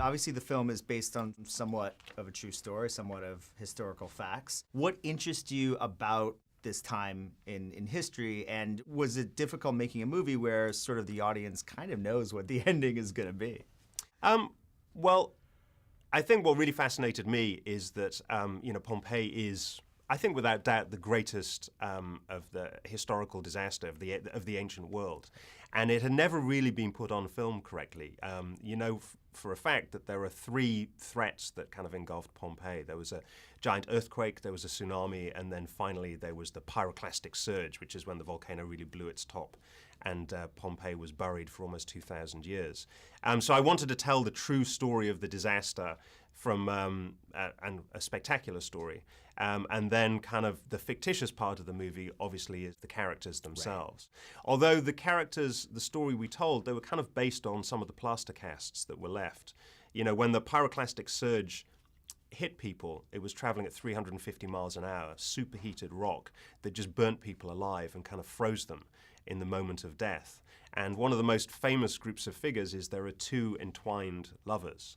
Obviously, the film is based on somewhat of a true story, somewhat of historical facts. What interests you about this time in history, and was it difficult making a movie where sort of the audience kind of knows what the ending is going to be? Well, I think what really fascinated me is that Pompeii is, I think without doubt, the greatest of the historical disaster of the ancient world. And it had never really been put on film correctly. For a fact that there are 3 threats that kind of engulfed Pompeii. There was a giant earthquake, there was a tsunami, and then finally there was the pyroclastic surge, which is when the volcano really blew its top. And Pompeii was buried for almost 2,000 years. So I wanted to tell the true story of the disaster from and a spectacular story. And then kind of the fictitious part of the movie obviously is the characters themselves. Right. Although the characters, the story we told, they were kind of based on some of the plaster casts that were left. When the pyroclastic surge hit people, it was traveling at 350 miles an hour, superheated rock that just burnt people alive and kind of froze them in the moment of death. And one of the most famous groups of figures is there are 2 entwined lovers.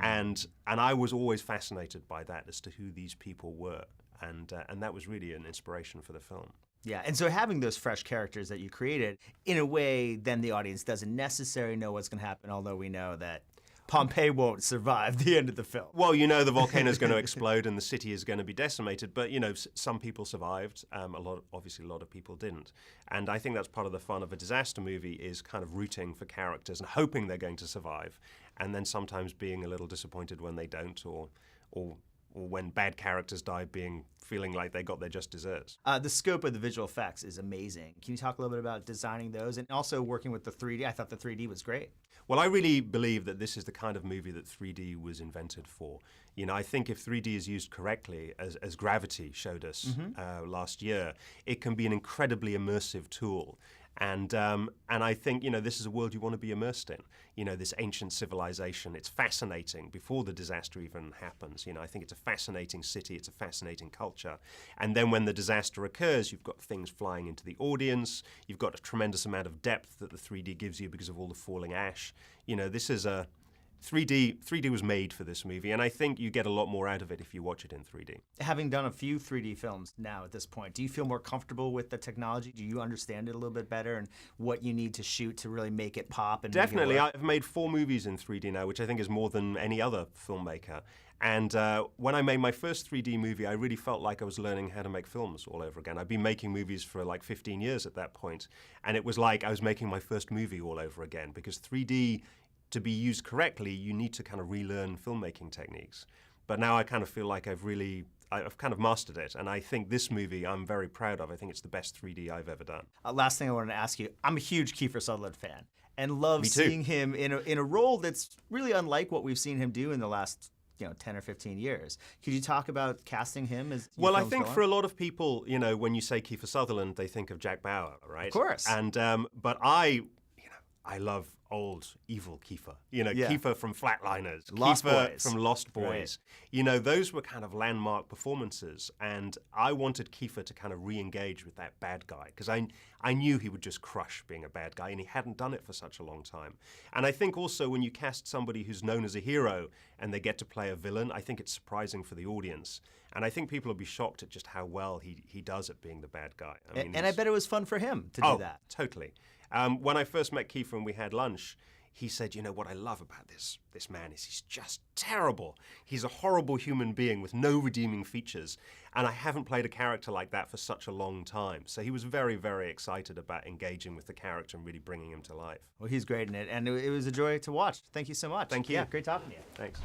And I was always fascinated by that as to who these people were. And that was really an inspiration for the film. Yeah, and so having those fresh characters that you created, in a way, then the audience doesn't necessarily know what's going to happen, although we know that Pompeii won't survive the end of the film. Well, the volcano's going to explode and the city is going to be decimated, but some people survived. Obviously a lot of people didn't. And I think that's part of the fun of a disaster movie, is kind of rooting for characters and hoping they're going to survive, and then sometimes being a little disappointed when they don't, or when bad characters die, feeling like they got their just desserts. The scope of the visual effects is amazing. Can you talk a little bit about designing those and also working with the 3D? I thought the 3D was great. Well, I really believe that this is the kind of movie that 3D was invented for. I think if 3D is used correctly, as Gravity showed us last year, it can be an incredibly immersive tool. And I think, this is a world you want to be immersed in. This ancient civilization, it's fascinating before the disaster even happens. I think it's a fascinating city, it's a fascinating culture. And then when the disaster occurs, you've got things flying into the audience, you've got a tremendous amount of depth that the 3D gives you because of all the falling ash. This is a 3D was made for this movie, and I think you get a lot more out of it if you watch it in 3D. Having done a few 3D films now at this point, do you feel more comfortable with the technology? Do you understand it a little bit better and what you need to shoot to really make it pop? And definitely. I've made 4 movies in 3D now, which I think is more than any other filmmaker. And when I made my first 3D movie, I really felt like I was learning how to make films all over again. I'd been making movies for like 15 years at that point, and it was like I was making my first movie all over again, because 3D, to be used correctly, you need to kind of relearn filmmaking techniques. But now I kind of feel like I've kind of mastered it. And I think this movie I'm very proud of. I think it's the best 3D I've ever done. Last thing I wanted to ask you, I'm a huge Kiefer Sutherland fan and love seeing him in a role that's really unlike what we've seen him do in the last 10 or 15 years. Could you talk about casting him as Well, I think for a lot of people, when you say Kiefer Sutherland, they think of Jack Bauer, right? Of course. And but I love old, evil Kiefer. Kiefer from Flatliners, Kiefer from Lost Boys. Right. Those were kind of landmark performances, and I wanted Kiefer to kind of re-engage with that bad guy, because I knew he would just crush being a bad guy, and he hadn't done it for such a long time. And I think also when you cast somebody who's known as a hero and they get to play a villain, I think it's surprising for the audience. And I think people will be shocked at just how well he does at being the bad guy. And I bet it was fun for him to do that. Totally. When I first met Kiefer and we had lunch, he said, what I love about this man is he's just terrible. He's a horrible human being with no redeeming features, and I haven't played a character like that for such a long time. So he was very, very excited about engaging with the character and really bringing him to life. Well, he's great in it, and it was a joy to watch. Thank you so much. Thank you. Yeah, great talking to you. Thanks.